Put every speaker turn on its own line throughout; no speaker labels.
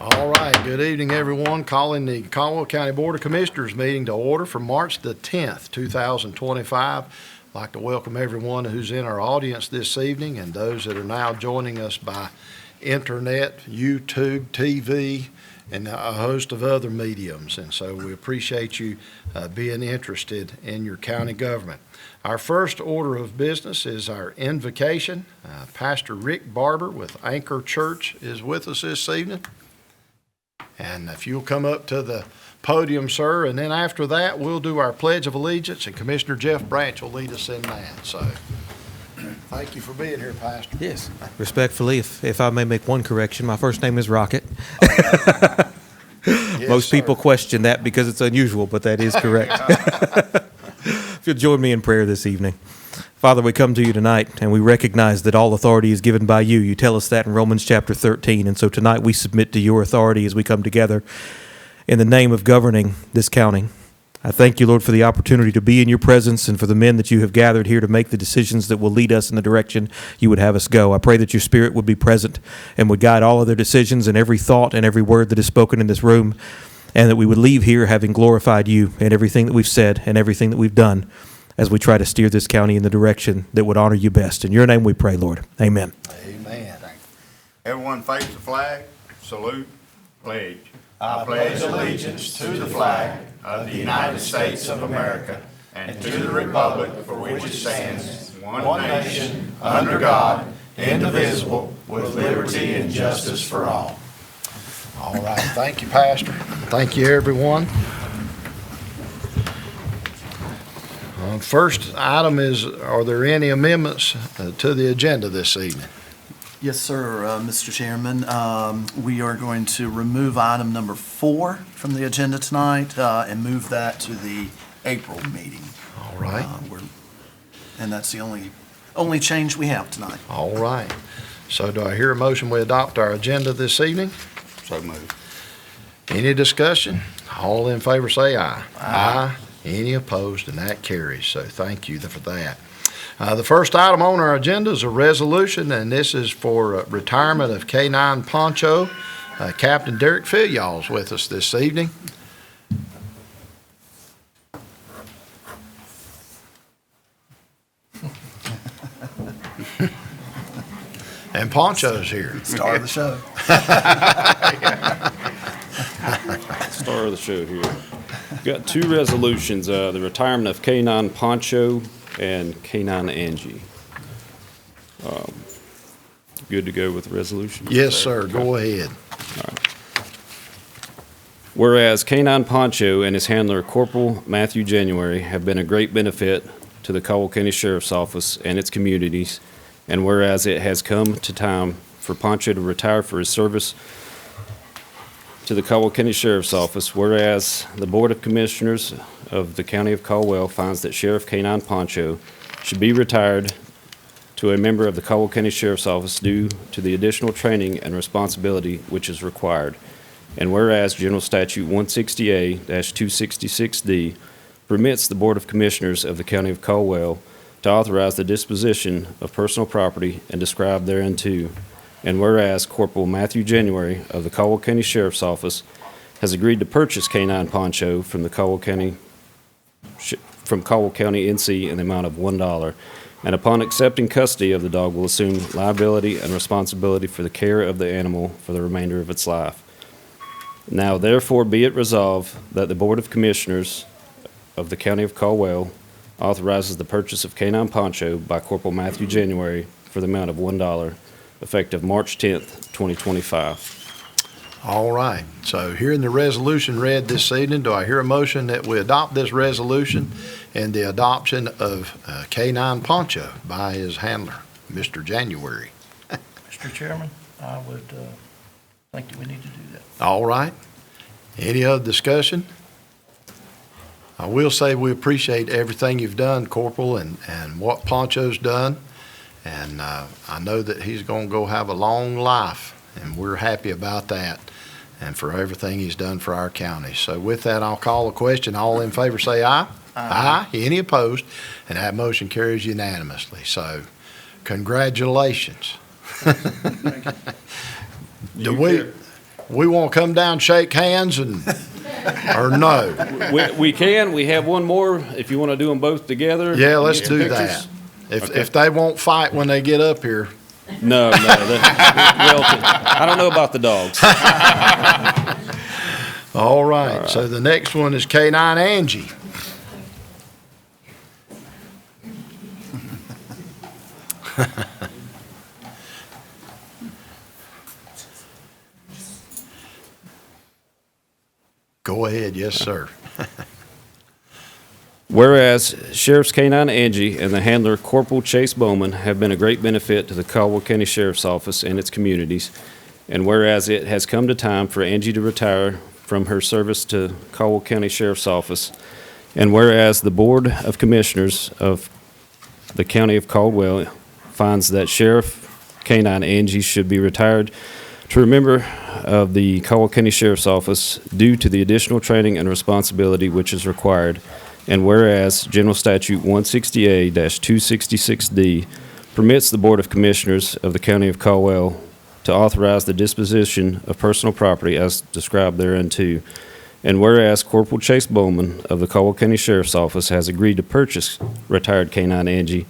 All right, good evening, everyone. Calling the Caldwell County Board of Commissioners meeting to order for March the 10th, 2025. I'd like to welcome everyone who's in our audience this evening and those that are now joining us by internet, YouTube, TV, and a host of other mediums. And so we appreciate you being interested in your county government. Our first order of business is our invocation. Pastor Rick Barber with Anchor Church is with us this evening. And if you'll come up to the podium, sir, and then after that, we'll do our Pledge of Allegiance, and Commissioner Jeff Branch will lead us in that. So thank you for being here, Pastor.
Yes. Respectfully, if I may make one correction, my first name is Rocket.
Yes,
Most
sir.
people question that because it's unusual, but that is correct. If you'll join me in prayer this evening. Father, we come to you tonight, and we recognize that all authority is given by you. You tell us that in Romans chapter 13, and so tonight we submit to your authority as we come together in the name of governing this county. I thank you, Lord, for the opportunity to be in your presence and for the men that you have gathered here to make the decisions that will lead us in the direction you would have us go. I pray that your Spirit would be present and would guide all of their decisions and every thought and every word that is spoken in this room, and that we would leave here having glorified you in everything that we've said and everything that we've done as we try to steer this county in the direction that would honor you best. In your name we pray, Lord. Amen.
Amen.
Everyone face the flag, salute, pledge.
I pledge allegiance to the flag of the United States of America and to the republic for which it stands, one nation, under God, indivisible, with liberty and justice for all.
All right. Thank you, Pastor. Thank you, everyone. First item is, are there any amendments to the agenda this evening?
Yes, sir, Mr. Chairman. We are going to remove item number 4 from the agenda tonight and move that to the April meeting.
All right.
And that's the only change we have tonight.
All right. So do I hear a motion we adopt our agenda this evening?
So moved.
Any discussion? All in favor say aye. Aye. Any opposed? And that carries. So thank you for that. The first item on our agenda is a resolution, and this is for retirement of K9 Poncho. Captain Derek Filliall is with us this evening. And Poncho's here.
Star of the show.
Star of the show here. Got two resolutions, the retirement of K9 Poncho and K9 Angie. Good to go with the resolution?
Yes, sir. Go ahead.
Whereas K9 Poncho and his handler Corporal Matthew January have been a great benefit to the Caldwell County Sheriff's Office and its communities, and whereas it has come to time for Poncho to retire for his service to the Caldwell County Sheriff's Office, whereas the Board of Commissioners of the County of Caldwell finds that Sheriff K9 Poncho should be retired to a member of the Caldwell County Sheriff's Office due to the additional training and responsibility which is required. And whereas General Statute 160A-266D permits the Board of Commissioners of the County of Caldwell to authorize the disposition of personal property and describe thereunto. And whereas Corporal Matthew January of the Caldwell County Sheriff's Office has agreed to purchase K9 Poncho from Caldwell County NC in the amount of $1, and upon accepting custody of the dog will assume liability and responsibility for the care of the animal for the remainder of its life. Now therefore be it resolved that the Board of Commissioners of the County of Caldwell authorizes the purchase of K9 Poncho by Corporal Matthew January for the amount of $1, effective March 10th, 2025.
All right. So hearing the resolution read this evening, do I hear a motion that we adopt this resolution and the adoption of K9 Poncho by his handler, Mr. January?
Mr. Chairman, I would think that we need to do that.
All right. Any other discussion? I will say we appreciate everything you've done, Corporal, and what Poncho's done. And I know that he's going to go have a long life, and we're happy about that and for everything he's done for our county. So with that, I'll call the question. All in favor say aye. Aye. Any opposed? And that motion carries unanimously. So congratulations.
Do you
we want to come down, shake hands, and, or no?
We can. We have one more if you want to do them both together.
Yeah, let's
Get some
do
pictures.
that.
Okay.
If they won't fight when they get up here.
No. Well, I don't know about the dogs.
All right, so the next one is K9 Angie. Go ahead, yes, sir.
Whereas Sheriff's K-9 Angie and the handler Corporal Chase Bowman have been a great benefit to the Caldwell County Sheriff's Office and its communities, and whereas it has come to time for Angie to retire from her service to Caldwell County Sheriff's Office, and whereas the Board of Commissioners of the County of Caldwell finds that Sheriff K-9 Angie should be retired to a member of the Caldwell County Sheriff's Office due to the additional training and responsibility which is required. And whereas General Statute 160A-266D permits the Board of Commissioners of the County of Caldwell to authorize the disposition of personal property as described thereunto. And whereas Corporal Chase Bowman of the Caldwell County Sheriff's Office has agreed to purchase retired K-9 Angie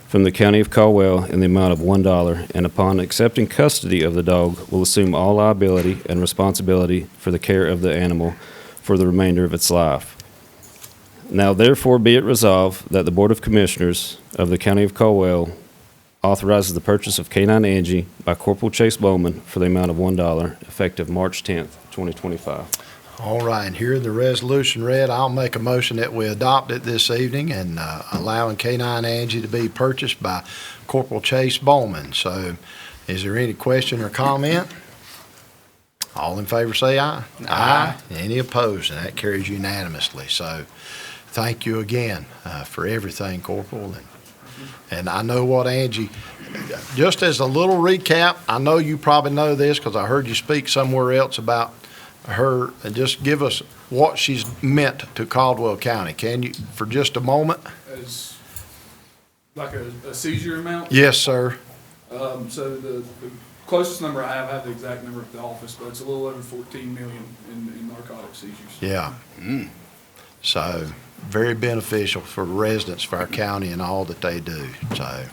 from the County of Caldwell in the amount of $1, and upon accepting custody of the dog, will assume all liability and responsibility for the care of the animal for the remainder of its life. Now therefore be it resolved that the Board of Commissioners of the County of Caldwell authorizes the purchase of K-9 Angie by Corporal Chase Bowman for the amount of $1, effective March 10th, 2025.
All right, and here the resolution read, I'll make a motion that we adopt it this evening and allowing K-9 Angie to be purchased by Corporal Chase Bowman. So is there any question or comment? All in favor say aye. Aye. Any opposed? And that carries unanimously. So thank you again for everything, Corporal. And I know what Angie, just as a little recap, I know you probably know this because I heard you speak somewhere else about her, and just give us what she's meant to Caldwell County. Can you, for just a moment?
As like a seizure amount?
Yes, sir.
So the closest number I have the exact number at the office, but it's a little over 14 million in narcotic seizures.
Yeah. So very beneficial for residents of our county and all that they do. So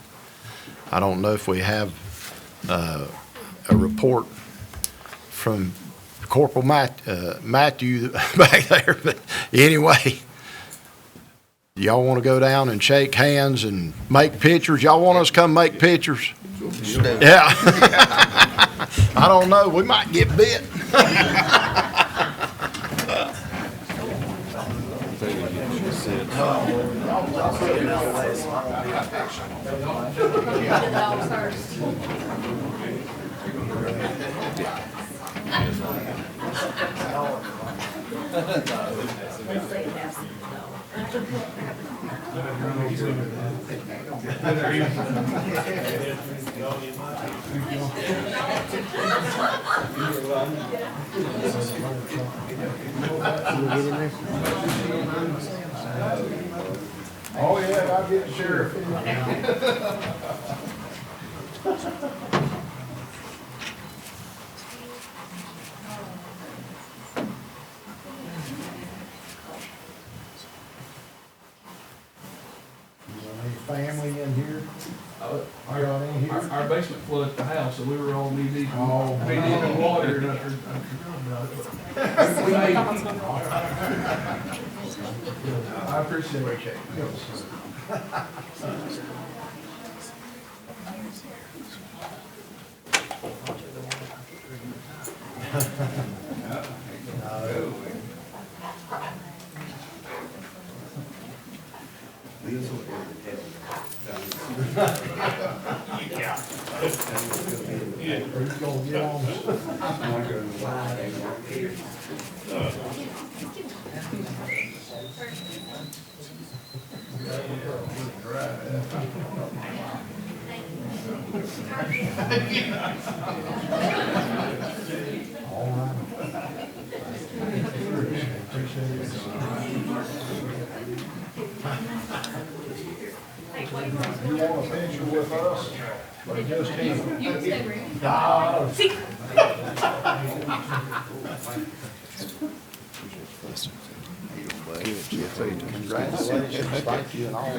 I don't know if we have a report from Corporal Matthew back there, but anyway, y'all want to go down and shake hands and make pictures? Y'all want us to come make pictures? Yeah. I don't know. We might get bit. Oh, yeah, I'll get the sheriff. Family in here? Y'all in here?
Our basement flooded the house, so we were all knee deep
Oh,
in water. And we made it. I appreciate it.
Who's gonna get on? All right. Appreciate it. You want a picture with us? Or just him?
You can stay where you
No. Congratulations. Thank you and all.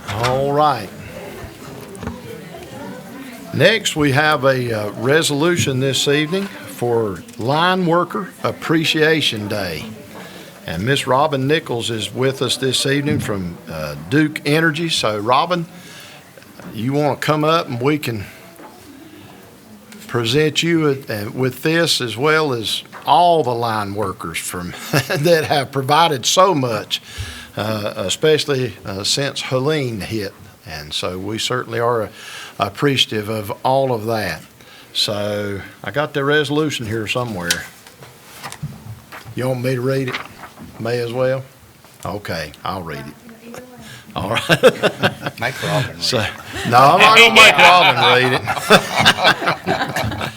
All right. Next, we have a resolution this evening for Line Worker Appreciation Day. And Miss Robin Nichols is with us this evening from Duke Energy. So Robin, you want to come up and we can present you with this, as well as all the line workers from that have provided so much, especially since Helene hit. And so we certainly are appreciative of all of that. So I got the resolution here somewhere. You want me to read it? May as well? Okay, I'll read it. All right.
Make Robin read.
So, no, I'm not going to make Robin read it.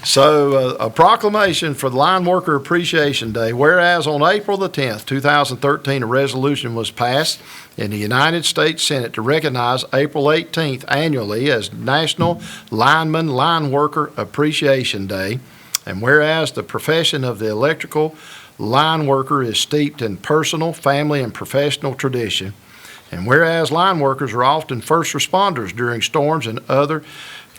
So, a proclamation for the Line Worker Appreciation Day. Whereas on April the 10th, 2013, a resolution was passed in the United States Senate to recognize April 18th annually as National Lineman Line Worker Appreciation Day. And whereas the profession of the electrical line worker is steeped in personal, family, and professional tradition. And whereas line workers are often first responders during storms and other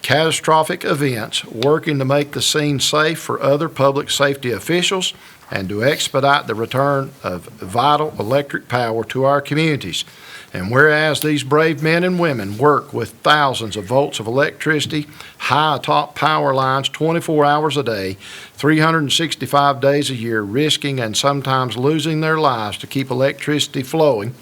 catastrophic events, working to make the scene safe for other public safety officials and to expedite the return of vital electric power to our communities. And whereas these brave men and women work with thousands of volts of electricity, high atop power lines 24 hours a day, 365 days a year, risking and sometimes losing their lives to keep electricity flowing.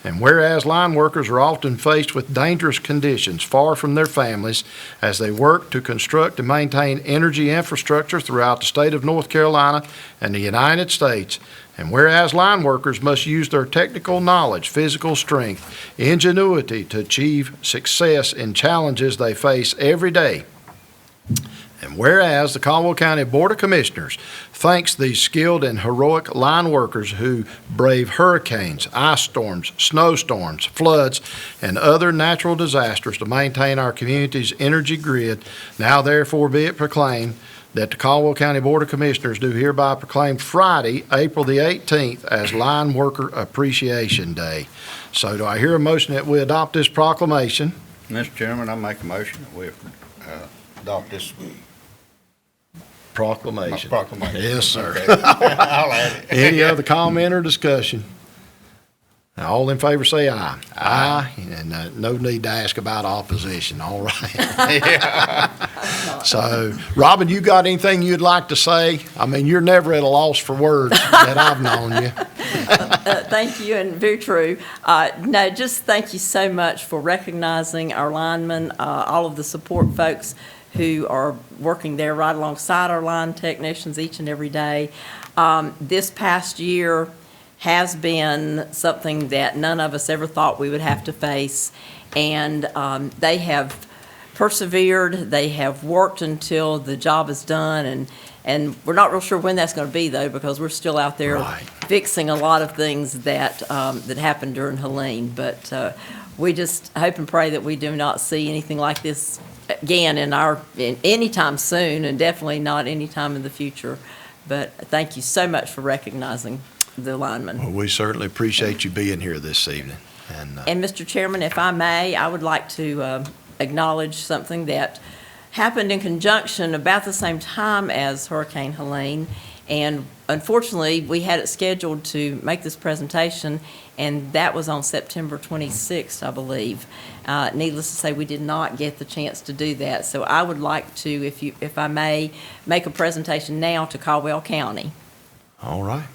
And whereas line workers are often faced with dangerous conditions far from their families as they work to construct and maintain energy infrastructure throughout the state of North Carolina and the United States. And whereas line workers must use their technical knowledge, physical strength, ingenuity to achieve success in challenges they face every day. And whereas the Caldwell County Board of Commissioners thanks these skilled and heroic line workers who brave hurricanes, ice storms, snowstorms, floods, and other natural disasters to maintain our community's energy grid, now therefore be it proclaimed that the Caldwell County Board of Commissioners do hereby proclaim Friday, April the 18th as Line Worker Appreciation Day. So do I hear a motion that we adopt this proclamation?
Mr. Chairman, I make a motion that we adopt this
Proclamation.
proclamation.
Yes, sir.
Okay. I'll add it.
Any other comment or discussion? All in favor say aye. Aye. And no need to ask about opposition, all right? So, Robin, you got anything you'd like to say? I mean, you're never at a loss for words that I've known you.
Thank you, and very true. No, just thank you so much for recognizing our linemen, all of the support folks who are working there right alongside our line technicians each and every day. This past year has been something that none of us ever thought we would have to face, and they have persevered. They have worked until the job is done, and we're not real sure when that's going to be, though, because we're still out there
Right.
fixing a lot of things that that happened during Helene. But we just hope and pray that we do not see anything like this again in anytime soon, and definitely not anytime in the future. But thank you so much for recognizing the linemen.
Well, we certainly appreciate you being here this evening.
And Mr. Chairman, if I may, I would like to acknowledge something that happened in conjunction about the same time as Hurricane Helene. And unfortunately, we had it scheduled to make this presentation, and that was on September 26th, I believe. Needless to say, we did not get the chance to do that. So I would like to, if I may, make a presentation now to Caldwell County.
All right.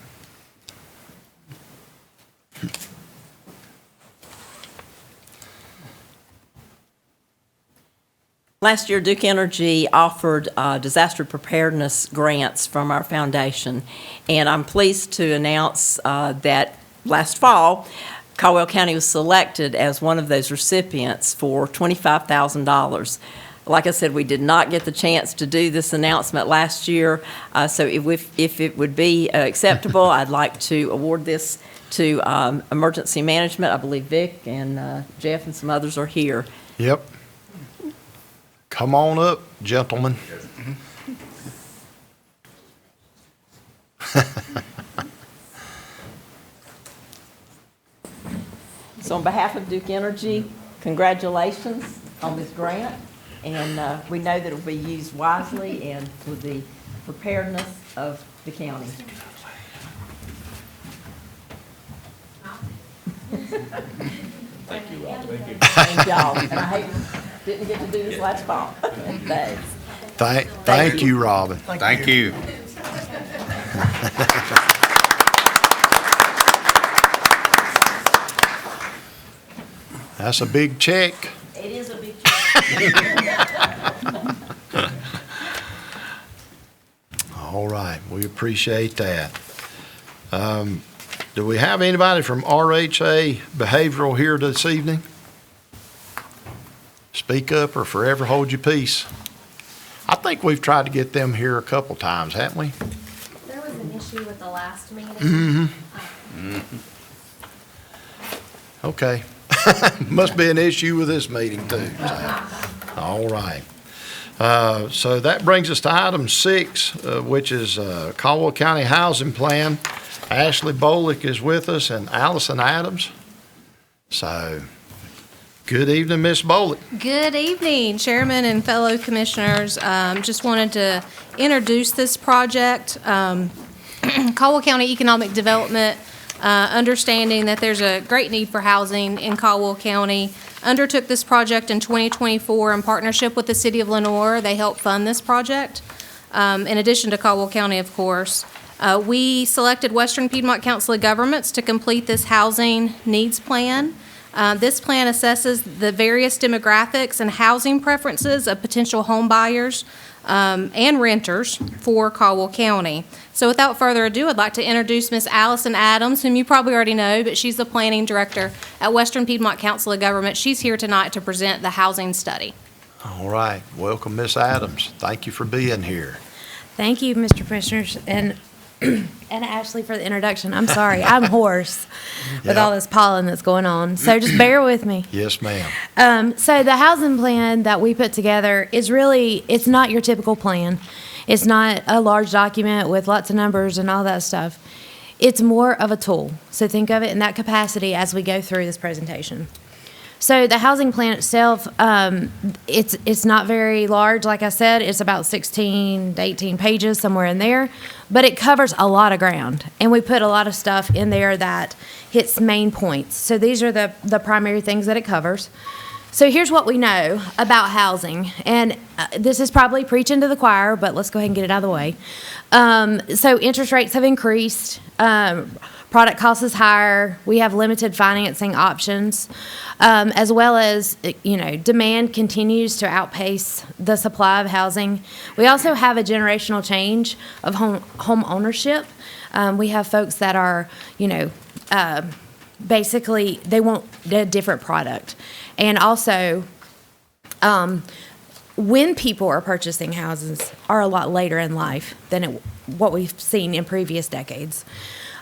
Last year, Duke Energy offered disaster preparedness grants from our foundation, and I'm pleased to announce that last fall, Caldwell County was selected as one of those recipients for $25,000. Like I said, we did not get the chance to do this announcement last year, so if it would be acceptable, I'd like to award this to Emergency Management. I believe Vic and Jeff and some others are here.
Yep. Come on up, gentlemen.
So on behalf of Duke Energy, congratulations on this grant, and we know that it will be used wisely and for the preparedness of the county.
Thank you, Rob. Thank you.
Thank y'all, and I didn't get to do this last fall. Thanks.
Thank you, Robin.
Thank you.
That's a big check.
It is a big
All right, we appreciate that. Do we have anybody from RHA Behavioral here this evening? Speak up or forever hold your peace. I think we've tried to get them here a couple times, haven't we?
There was an issue with the last meeting.
Mm-hmm. Okay. Must be an issue with this meeting too. So, all right. So that brings us to item 6, which is Caldwell County Housing Plan. Ashley Bolick is with us and Allison Adams. So, good evening, Miss Bolick.
Good evening, Chairman and fellow commissioners. Just wanted to introduce this project. Caldwell County Economic Development, understanding that there's a great need for housing in Caldwell County, undertook this project in 2024 in partnership with the City of Lenoir. They helped fund this project, in addition to Caldwell County, of course. We selected Western Piedmont Council of Governments to complete this housing needs plan. This plan assesses the various demographics and housing preferences of potential home buyers and renters for Caldwell County. So without further ado, I'd like to introduce Ms. Allison Adams, whom you probably already know, but she's the Planning Director at Western Piedmont Council of Governments. She's here tonight to present the housing study.
All right. Welcome, Miss Adams. Thank you for being here.
Thank you, Mr. Commissioners, and Ashley for the introduction. I'm sorry, I'm hoarse with all this pollen that's going on, so just bear with me.
Yes, ma'am.
So the housing plan that we put together is really, it's not your typical plan. It's not a large document with lots of numbers and all that stuff. It's more of a tool. So think of it in that capacity as we go through this presentation. So the housing plan itself, it's not very large. Like I said, it's about 16 to 18 pages, somewhere in there. But it covers a lot of ground. And we put a lot of stuff in there that hits main points. So these are the primary things that it covers. So here's what we know about housing. And this is probably preaching to the choir, but let's go ahead and get it out of the way. So interest rates have increased. Product cost is higher. We have limited financing options, as well as, demand continues to outpace the supply of housing. We also have a generational change of home ownership. We have folks that are, basically they want a different product. And also, when people are purchasing houses are a lot later in life than what we've seen in previous decades.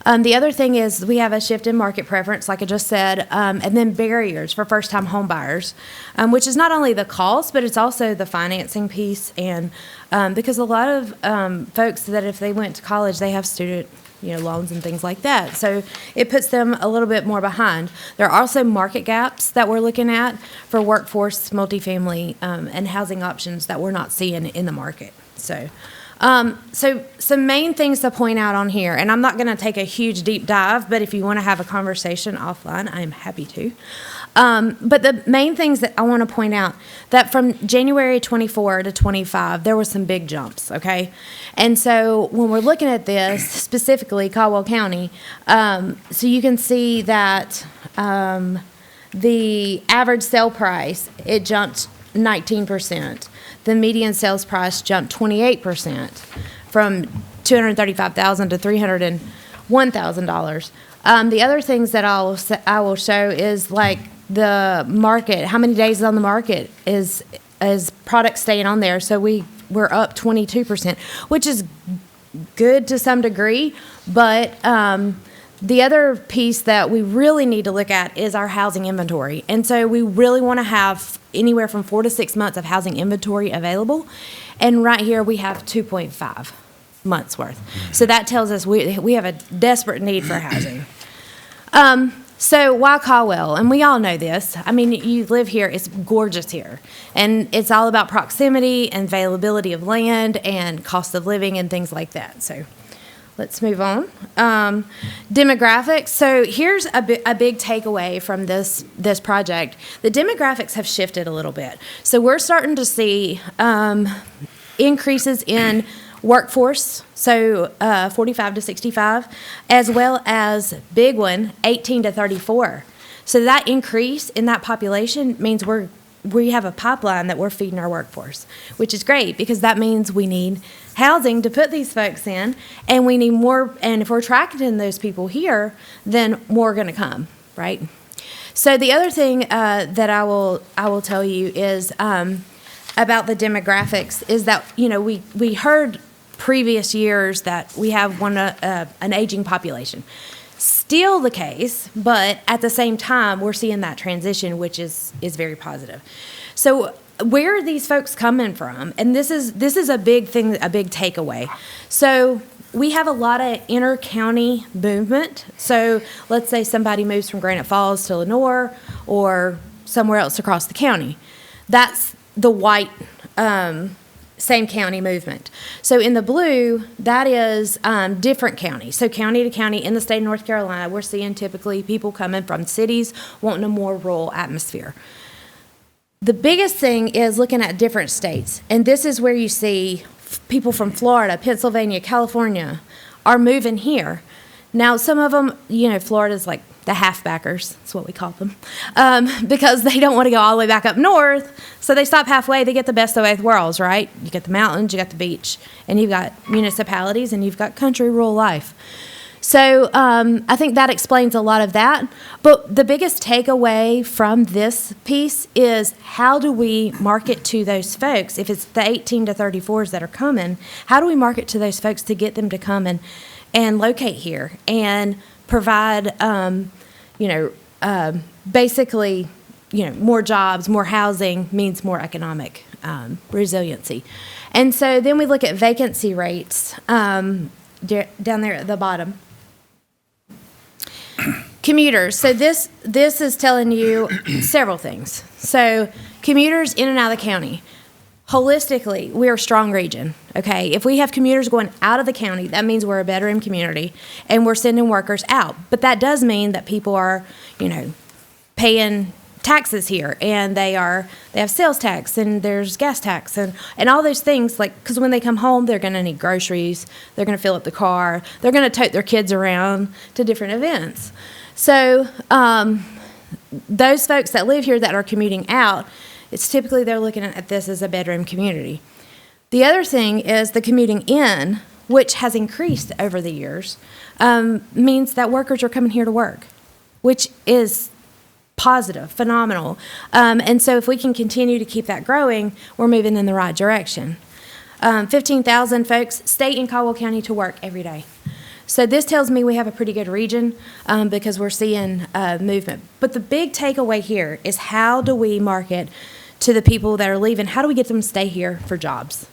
The other thing is we have a shift in market preference, like I just said, and then barriers for first-time home buyers, which is not only the cost, but it's also the financing piece. And because a lot of folks that if they went to college, they have student loans and things like that. So it puts them a little bit more behind. There are also market gaps that we're looking at for workforce, multifamily, and housing options that we're not seeing in the market. So So some main things to point out on here, and I'm not going to take a huge deep dive, but if you want to have a conversation offline, I'm happy to. But the main things that I want to point out, that from January 24 to 25, there were some big jumps, okay? And so when we're looking at this, specifically Caldwell County, so you can see that the average sale price, it jumped 19%. The median sales price jumped 28% from $235,000 to $301,000. The other things that I will show is like the market, how many days on the market is product staying on there. So we're up 22%, which is good to some degree, but the other piece that we really need to look at is our housing inventory. And so we really want to have anywhere from 4 to 6 months of housing inventory available. And right here, we have 2.5 months worth. So that tells us we have a desperate need for housing. So why Caldwell? And we all know this. I mean, you live here, it's gorgeous here. And it's all about proximity and availability of land and cost of living and things like that. So let's move on. Demographics. So here's a big takeaway from this project. The demographics have shifted a little bit. So we're starting to see increases in workforce, so 45 to 65, as well as big one, 18 to 34. So that increase in that population means we have a pipeline that we're feeding our workforce, which is great because that means we need housing to put these folks in, and we need more. And if we're attracting those people here, then more are going to come, right? So the other thing that I will tell you is about the demographics is that we heard previous years that we have an aging population. Still the case, but at the same time, we're seeing that transition, which is very positive. So where are these folks coming from? And this is a big thing, a big takeaway. So we have a lot of inter-county movement. So let's say somebody moves from Granite Falls to Lenore or somewhere else across the county. That's the white same county movement. So in the blue, that is different counties. So county to county in the state of North Carolina, we're seeing typically people coming from cities wanting a more rural atmosphere. The biggest thing is looking at different states. And this is where you see people from Florida, Pennsylvania, California are moving here. Now, some of them, Florida's like the halfbackers, that's what we call them, because they don't want to go all the way back up north, so they stop halfway. They get the best of both worlds, right? You get the mountains, you got the beach, and you've got municipalities, and you've got country rural life. So I think that explains a lot of that. But the biggest takeaway from this piece is how do we market to those folks? If it's the 18 to 34s that are coming, how do we market to those folks to get them to come and locate here and provide, basically, more jobs, more housing means more economic resiliency. And so then we look at vacancy rates down there at the bottom. Commuters. So this is telling you several things. So commuters in and out of the county. Holistically, we're a strong region, okay? If we have commuters going out of the county, that means we're a veteran community, and we're sending workers out. But that does mean that people are, paying taxes here, and they have sales tax, and there's gas tax, and all those things, because when they come home, they're going to need groceries, they're going to fill up the car, they're going to tote their kids around to different events. So those folks that live here that are commuting out, it's typically they're looking at this as a bedroom community. The other thing is the commuting in, which has increased over the years, means that workers are coming here to work, which is positive, phenomenal. And so if we can continue to keep that growing, we're moving in the right direction. 15,000 folks stay in Caldwell County to work every day. So this tells me we have a pretty good region because we're seeing movement. But the big takeaway here is how do we market to the people that are leaving? How do we get them to stay here for jobs?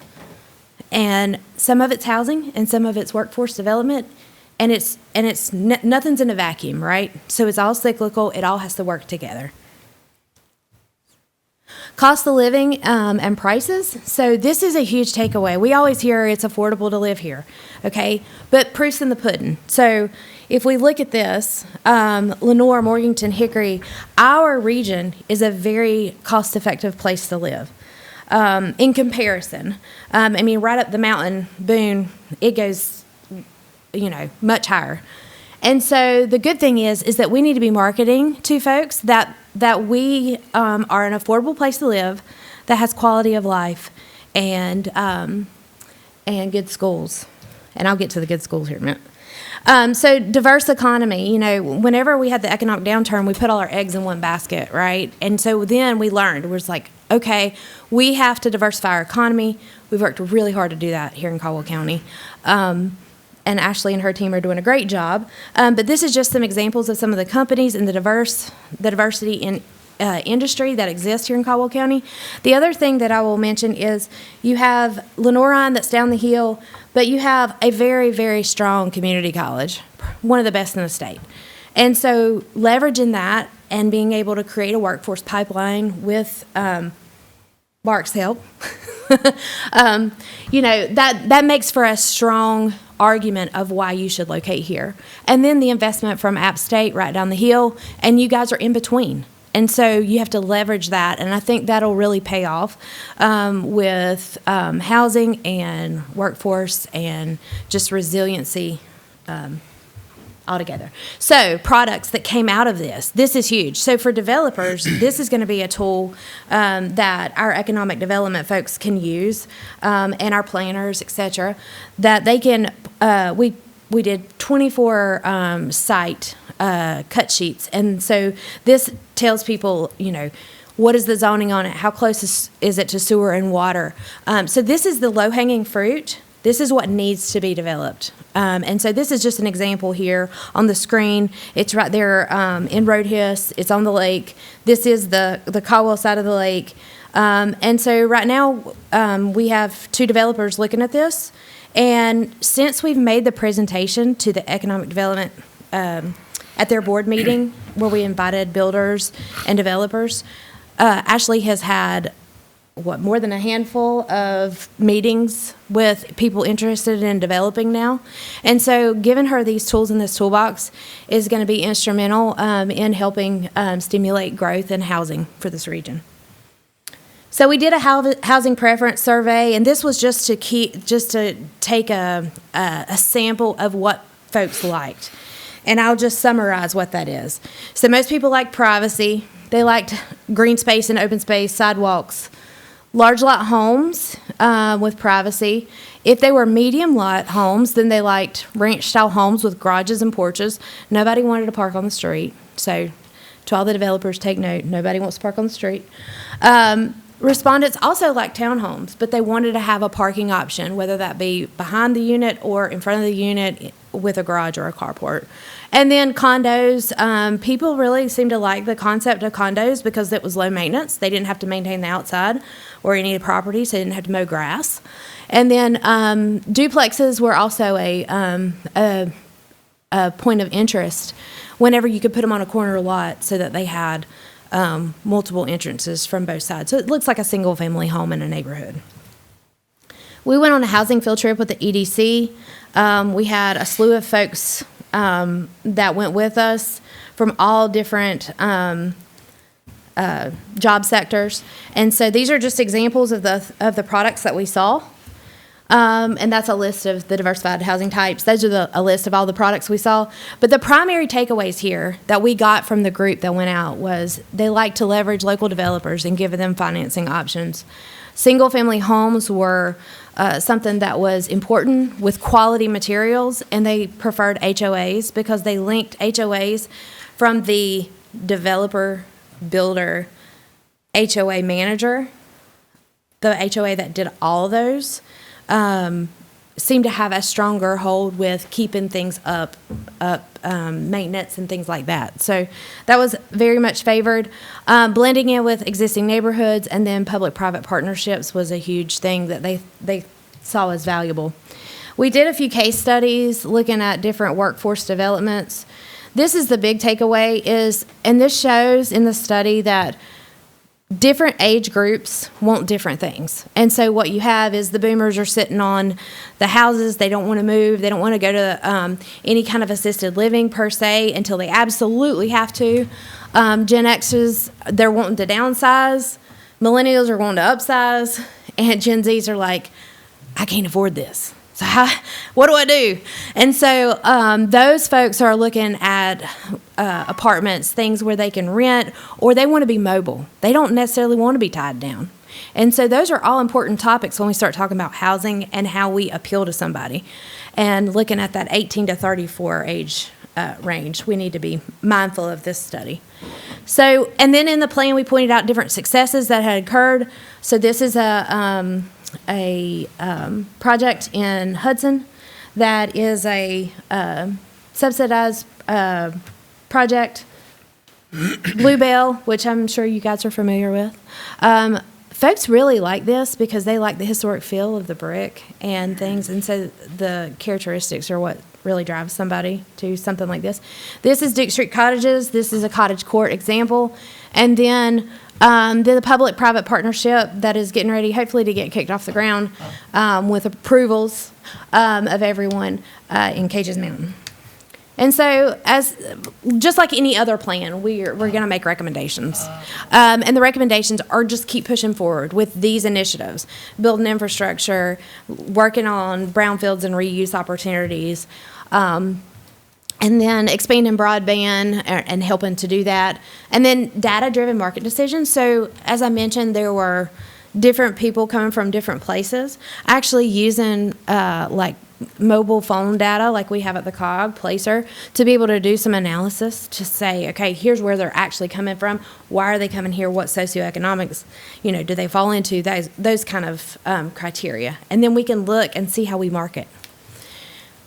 And some of it's housing and some of it's workforce development. And nothing's in a vacuum, right? So it's all cyclical. It all has to work together. Cost of living and prices. So this is a huge takeaway. We always hear it's affordable to live here, okay? But proof's in the pudding. So if we look at this, Lenore, Morganton, Hickory, our region is a very cost-effective place to live. In comparison, I mean, right up the mountain, Boone, it goes, much higher. And so the good thing is that we need to be marketing to folks that we are an affordable place to live, that has quality of life, and good schools. And I'll get to the good schools here in a minute. So diverse economy, whenever we had the economic downturn, we put all our eggs in one basket, right? And so then we learned, we're just like, okay, we have to diversify our economy. We've worked really hard to do that here in Caldwell County. And Ashley and her team are doing a great job. But this is just some examples of some of the companies and the diversity in industry that exists here in Caldwell County. The other thing that I will mention is you have Lenorean that's down the hill, but you have a very, very strong community college, one of the best in the state. And so leveraging that and being able to create a workforce pipeline with Mark's help, that makes for a strong argument of why you should locate here. And then the investment from App State right down the hill, and you guys are in between. And so you have to leverage that, and I think that'll really pay off with housing and workforce and just resiliency altogether. So products that came out of this is huge. So for developers, this is going to be a tool that our economic development folks can use, and our planners, et cetera, that they can, we did 24 site cut sheets. And so this tells people, what is the zoning on it? How close is it to sewer and water? So this is the low-hanging fruit. This is what needs to be developed. And so this is just an example here on the screen. It's right there in Roadhiss. It's on the lake. This is the Caldwell side of the lake. And so right now we have 2 developers looking at this. And since we've made the presentation to the economic development at their board meeting where we invited builders and developers, Ashley has had more than a handful of meetings with people interested in developing now. And so giving her these tools in this toolbox is going to be instrumental in helping stimulate growth and housing for this region. So we did a housing preference survey, and this was just to take a sample of what folks liked. And I'll just summarize what that is. So most people like privacy. They liked green space and open space, sidewalks, large lot homes with privacy. If they were medium lot homes, then they liked ranch-style homes with garages and porches. Nobody wanted to park on the street. So to all the developers, take note, nobody wants to park on the street. Respondents also like townhomes, but they wanted to have a parking option, whether that be behind the unit or in front of the unit with a garage or a carport. And then condos, people really seem to like the concept of condos because it was low maintenance. They didn't have to maintain the outside or any of the property, so they didn't have to mow grass. And then duplexes were also a point of interest whenever you could put them on a corner lot so that they had multiple entrances from both sides. So it looks like a single-family home in a neighborhood. We went on a housing field trip with the EDC. We had a slew of folks that went with us from all different job sectors. And so these are just examples of the products that we saw. And that's a list of the diversified housing types. Those are a list of all the products we saw. But the primary takeaways here that we got from the group that went out was they like to leverage local developers and give them financing options. Single-family homes were something that was important with quality materials, and they preferred HOAs because they linked HOAs from the developer, builder, HOA manager. The HOA that did all of those seem to have a stronger hold with keeping things up, maintenance and things like that. So that was very much favored. Blending in with existing neighborhoods and then public-private partnerships was a huge thing that they saw as valuable. We did a few case studies looking at different workforce developments. This is the big takeaway and this shows in the study that different age groups want different things. And so what you have is the boomers are sitting on the houses. They don't want to move. They don't want to go to any kind of assisted living per se until they absolutely have to. Gen X's, they're wanting to downsize. Millennials are wanting to upsize. And Gen Zs are like, I can't afford this. So what do I do? And so those folks are looking at apartments, things where they can rent, or they want to be mobile. They don't necessarily want to be tied down. And so those are all important topics when we start talking about housing and how we appeal to somebody. And looking at that 18 to 34 age range, we need to be mindful of this study. So, and then in the plan, we pointed out different successes that had occurred. So this is a project in Hudson that is a subsidized project. Bluebell, which I'm sure you guys are familiar with. Folks really like this because they like the historic feel of the brick and things, and so the characteristics are what really drives somebody to something like this. This is Duke Street Cottages. This is a cottage court example. And then the public-private partnership that is getting ready, hopefully, to get kicked off the ground with approvals of everyone in Cages Mountain. And so, just like any other plan, we're going to make recommendations. And the recommendations are just keep pushing forward with these initiatives, building infrastructure, working on brownfields and reuse opportunities, and then expanding broadband and helping to do that. And then data-driven market decisions. So, as I mentioned, there were different people coming from different places, actually using like mobile phone data like we have at the COG Placer to be able to do some analysis to say, okay, here's where they're actually coming from. Why are they coming here? What socioeconomics, do they fall into? Those kind of criteria. And then we can look and see how we market.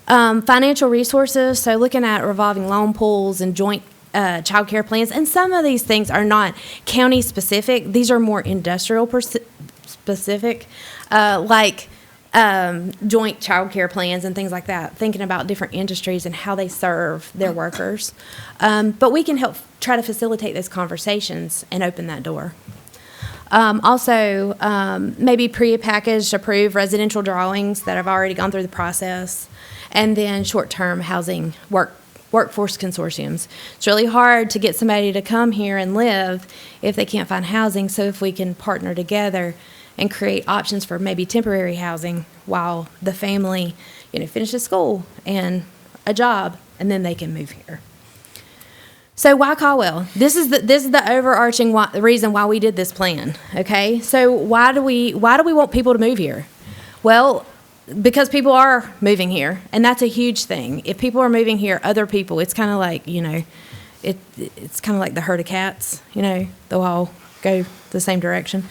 Financial resources, so looking at revolving loan pools and joint child care plans. And some of these things are not county specific. These are more industrial specific, like joint child care plans and things like that, thinking about different industries and how they serve their workers. But we can help try to facilitate those conversations and open that door. Also, maybe pre-packaged, approved residential drawings that have already gone through the process, and then short-term housing workforce consortiums. It's really hard to get somebody to come here and live if they can't find housing, so if we can partner together and create options for maybe temporary housing while the family, finishes school and a job, and then they can move here. So why Caldwell? This is the overarching reason why we did this plan. Okay, so why do we want people to move here? Well, because people are moving here, and that's a huge thing. If people are moving here, other people, it's kind of like it's kind of like the herd of cats. They'll all go the same direction.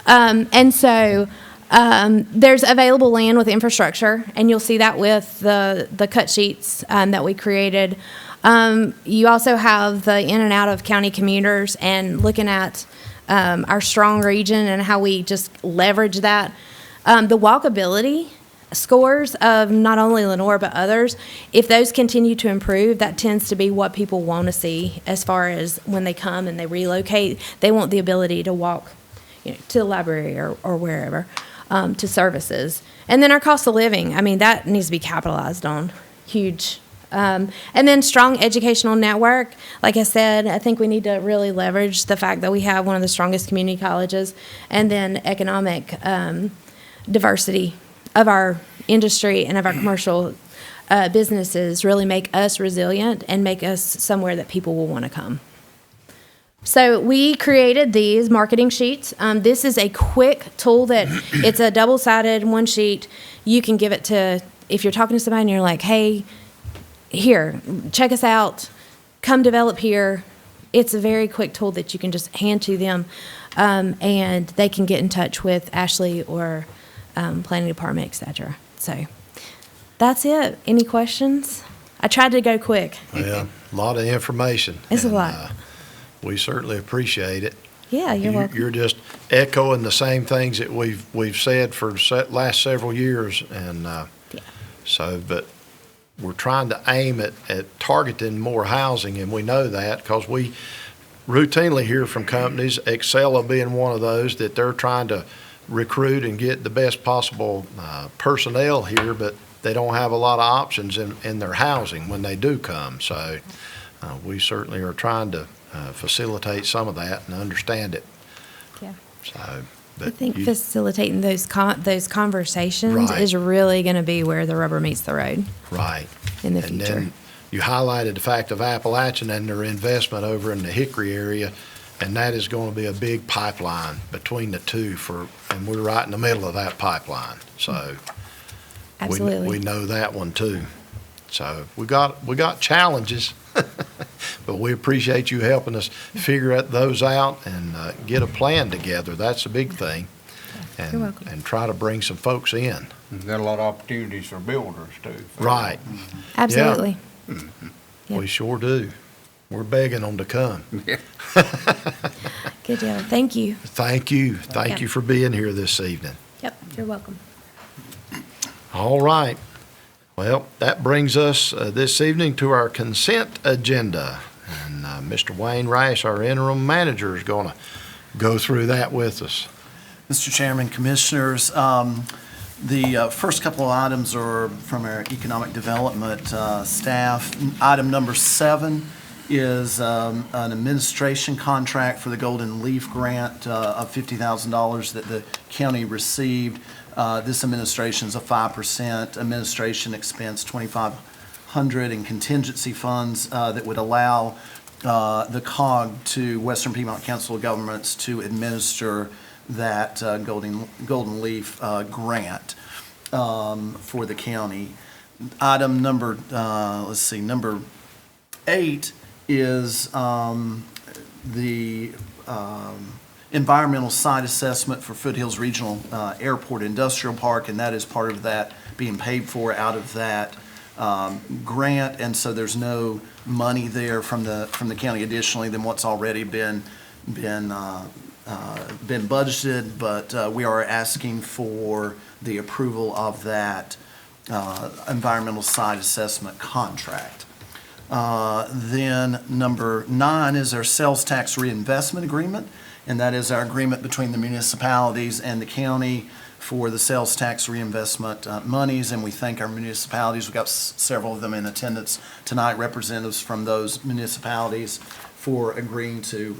And so there's available land with infrastructure, and you'll see that with the cut sheets that we created. You also have the in and out of county commuters, and looking at our strong region and how we just leverage that. The walkability scores of not only Lenore but others, if those continue to improve, that tends to be what people want to see as far as when they come and they relocate. They want the ability to walk to the library or wherever, to services. And then our cost of living, that needs to be capitalized on. Huge. And then strong educational network. Like I said, I think we need to really leverage the fact that we have one of the strongest community colleges, and then economic diversity of our industry and of our commercial businesses really make us resilient and make us somewhere that people will want to come. So we created these marketing sheets. This is a quick tool that it's a double-sided one sheet. You can give it to, if you're talking to somebody and you're like, hey, here, check us out, come develop here. It's a very quick tool that you can just hand to them, and they can get in touch with Ashley or planning department, etc. So that's it. Any questions? I tried to go quick.
Yeah, a lot of information.
It's a lot.
We certainly appreciate it.
Yeah, you're welcome.
You're just echoing the same things that we've said for last several years, and but we're trying to aim at targeting more housing, and we know that because routinely hear from companies, Excella being one of those, that they're trying to recruit and get the best possible personnel here, but they don't have a lot of options in their housing when they do come. So we certainly are trying to facilitate some of that and understand it.
Yeah.
So,
I
but
think
you-
facilitating those conversations
Right.
is really going to be where the rubber meets the road
right.
in the
And
future.
then you highlighted the fact of Appalachian and their investment over in the Hickory area, and that is going to be a big pipeline between the two and we're right in the middle of that pipeline. So
Absolutely.
we know that one too. So we got challenges, but we appreciate you helping us figure those out and get a plan together. That's a big thing. And,
You're welcome.
and try to bring some folks in.
We've got a lot of opportunities for builders too.
Right.
Absolutely. Yeah.
We sure do. We're begging them to come.
Good deal. Thank you.
Thank you. Thank
Yeah.
you for being here this evening.
Yep. You're welcome.
All right. Well, that brings us this evening to our consent agenda. And Mr. Wayne Rice, our interim manager, is going to go through that with us.
Mr. Chairman, Commissioners, the first couple of items are from our Economic Development staff. Item number 7 is an administration contract for the Golden Leaf Grant of $50,000 that the county received. This administration is a 5% administration expense, $2,500 in contingency funds that would allow the COG to Western Piedmont Council of Governments to administer that Golden Leaf grant for the county. Item number, number 8 is the environmental site assessment for Foothills Regional Airport Industrial Park, and that is part of that being paid for out of that grant, and so there's no money there from the county additionally than what's already been budgeted, but we are asking for the approval of that environmental site assessment contract. Then number 9 is our sales tax reinvestment agreement, and that is our agreement between the municipalities and the county for the sales tax reinvestment monies, and we thank our municipalities. We've got several of them in attendance tonight, representatives from those municipalities, for agreeing to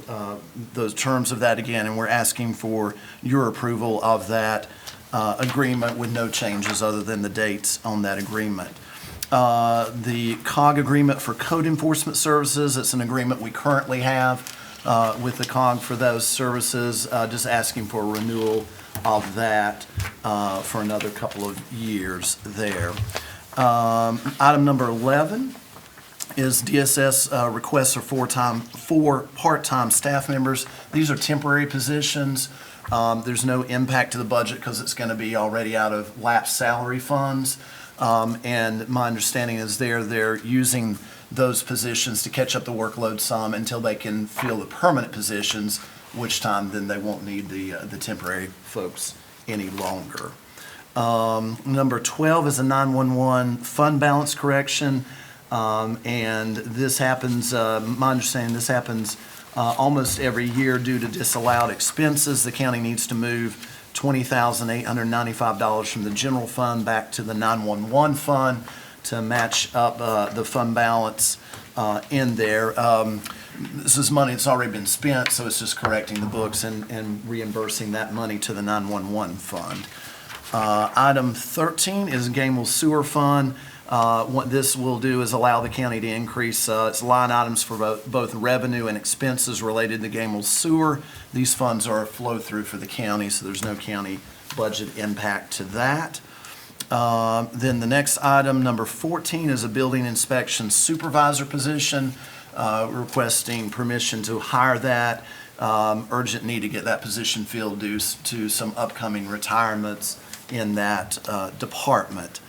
those terms of that again, and we're asking for your approval of that agreement with no changes other than the dates on that agreement. The COG agreement for code enforcement services, it's an agreement we currently have with the COG for those services, just asking for a renewal of that for another couple of years there. Item number 11 is DSS requests for 4 part-time staff members. These are temporary positions. There's no impact to the budget because it's going to be already out of lapsed salary funds. And my understanding is they're using those positions to catch up the workload some until they can fill the permanent positions, which time then they won't need the temporary folks any longer. Number 12 is a 911 fund balance correction. And this happens, my understanding, this happens almost every year due to disallowed expenses. The county needs to move $20,895 from the general fund back to the 911 fund to match up the fund balance in there. This is money that's already been spent, so it's just correcting the books and reimbursing that money to the 911 fund. Item 13 is Gamewell Sewer Fund. What this will do is allow the county to increase its line items for both revenue and expenses related to Gamewell Sewer. These funds are a flow-through for the county, so there's no county budget impact to that. Then the next item, number 14, is a building inspection supervisor position, requesting permission to hire that. Urgent need to get that position filled due to some upcoming retirements in that department.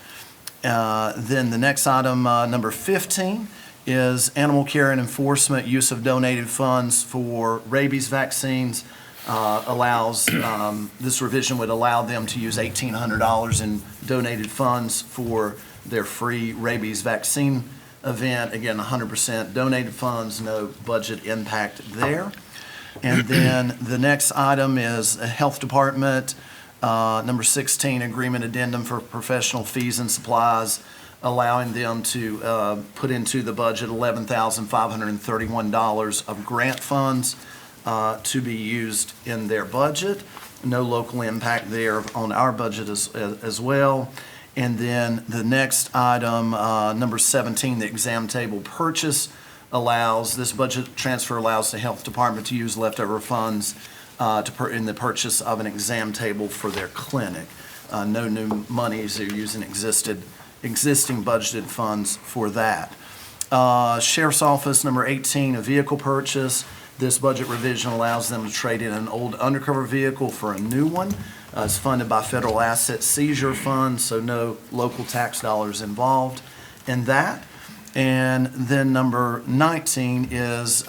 Then the next item, number 15, is animal care and enforcement, use of donated funds for rabies vaccines. This revision would allow them to use $1,800 in donated funds for their free rabies vaccine event. Again, 100% donated funds, no budget impact there. And then the next item is a Health Department, number 16, agreement addendum for professional fees and supplies, allowing them to put into the budget $11,531 of grant funds to be used in their budget. No local impact there on our budget as well. And then the next item, number 17, the exam table purchase this budget transfer allows the Health Department to use leftover funds in the purchase of an exam table for their clinic. No new monies, they're using existing budgeted funds for that. Sheriff's Office, number 18, a vehicle purchase. This budget revision allows them to trade in an old undercover vehicle for a new one. It's funded by federal asset seizure funds, so no local tax dollars involved in that. And then number 19 is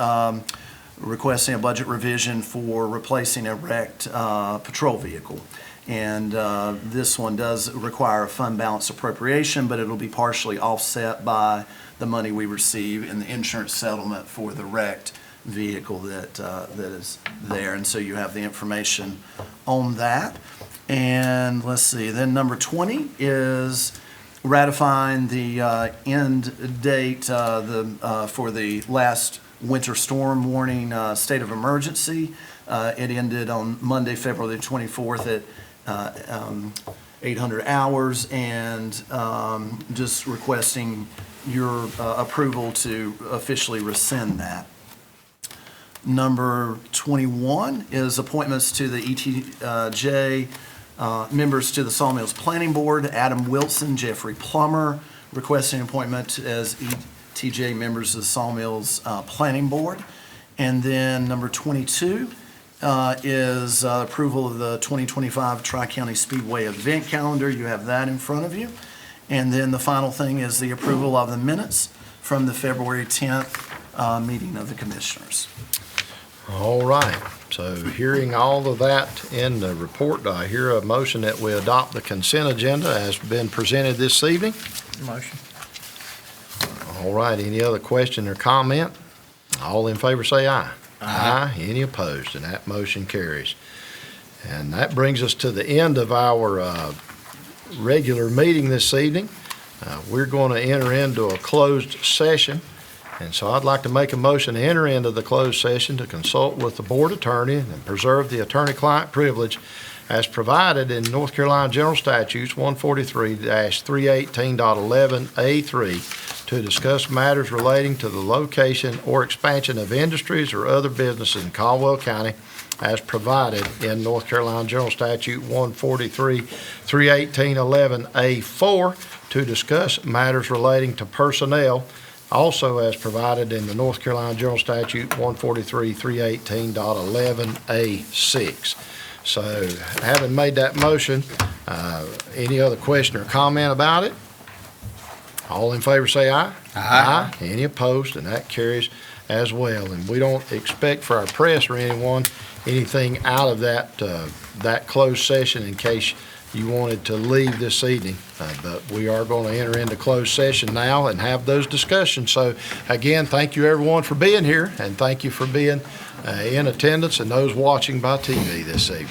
requesting a budget revision for replacing a wrecked patrol vehicle. And this one does require a fund balance appropriation, but it'll be partially offset by the money we receive in the insurance settlement for the wrecked vehicle that is there. And so you have the information on that. And let's see, then number 20 is ratifying the end date for the last winter storm warning state of emergency. It ended on Monday, February 24th at 800 hours, and just requesting your approval to officially rescind that. Number 21 is appointments to the ETJ members to the Sawmills Planning Board. Adam Wilson, Jeffrey Plummer, requesting appointment as ETJ members of the Sawmills Planning Board. And then number 22 is approval of the 2025 Tri-County Speedway event calendar. You have that in front of you. And then the final thing is the approval of the minutes from the February 10th meeting of the Commissioners.
All right, so hearing all of that in the report, do I hear a motion that we adopt the consent agenda as been presented this evening?
Motion.
All right, any other question or comment? All in favor say aye. Aye. Any opposed? And that motion carries. And that brings us to the end of our regular meeting this evening. We're going to enter into a closed session. And so I'd like to make a motion to enter into the closed session to consult with the board attorney and preserve the attorney-client privilege as provided in North Carolina General Statutes 143-318.11A3 to discuss matters relating to the location or expansion of industries or other businesses in Caldwell County as provided in North Carolina General Statute 143-318.11A4 to discuss matters relating to personnel also as provided in the North Carolina General Statute 143-318.11A6. So having made that motion, any other question or comment about it? All in favor say aye. Aye. Any opposed? And that carries as well. And we don't expect for our press or anything out of that closed session in case you wanted to leave this evening, but we are going to enter into closed session now and have those discussions. So again, thank you everyone for being here, and thank you for being in attendance and those watching by TV this evening.